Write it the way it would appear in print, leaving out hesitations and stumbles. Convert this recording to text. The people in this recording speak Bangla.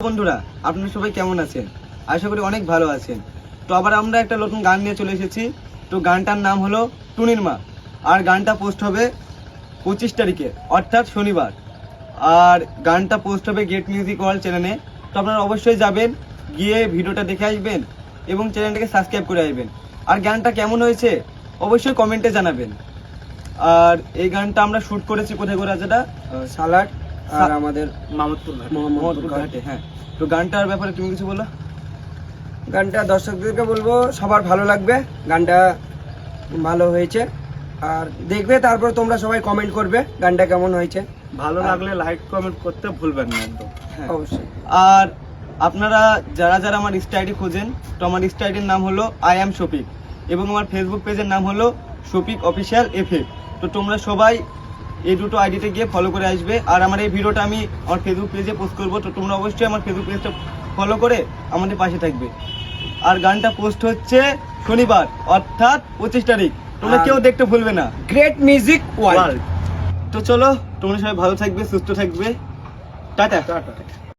বন্ধুরা, আপনারা সবাই কেমন আছেন? আশা করি অনেক ভালো আছেন। তো আবার আমরা একটা নতুন গান নিয়ে চলে এসেছি। তো গানটার নাম হলো টুনির মা। আর গানটা পোস্ট হবে 25 তারিখে, অর্থাৎ শনিবার। আর গানটা পোস্ট হবে গেট মিউজিক ওয়ার্ল্ড চ্যানেলে। তো আপনারা অবশ্যই যাবেন, গিয়ে ভিডিওটা দেখে আসবেন এবং চ্যানেলটাকে সাবস্ক্রাইব করে আসবেন। আর গানটা কেমন হয়েছে অবশ্যই কমেন্টে জানাবেন। আর এই গানটা আমরা শুট করেছি কোথায় করে যেটা সালাড আর আমাদের মোহাম্মদপুর ঘাটে। হ্যাঁ, তো গানটার ব্যাপারে তুমি কিছু বলো। গানটা দর্শকদেরকে বলবো সবার ভালো লাগবে, গানটা ভালো হয়েছে। আর দেখবে, তারপর তোমরা সবাই কমেন্ট করবে গানটা কেমন হয়েছে। ভালো লাগলে লাইক কমেন্ট করতে ভুলবেন না একদম। অবশ্যই। আর আপনারা যারা যারা আমার ইনস্টা আইডি খোঁজেন, তো আমার ইনস্টা আইডির নাম হলো আই অ্যাম শফিক এবং আমার ফেসবুক পেজের নাম হলো শফিক অফিসিয়াল এফএ। তো তোমরা সবাই এই দুটো আইডিতে গিয়ে ফলো করে আসবে। আর আমার এই ভিডিওটা আমি আমার ফেসবুক পেজে পোস্ট করবো, তো তোমরা অবশ্যই আমার ফেসবুক পেজটা ফলো করে আমাদের পাশে থাকবে। আর গানটা পোস্ট হচ্ছে শনিবার, অর্থাৎ 25 তারিখ। তোমরা কেউ দেখতে ভুলবে না। Great music world. তো চলো, তোমরা সবাই ভালো থাকবে, সুস্থ থাকবে। টাটা।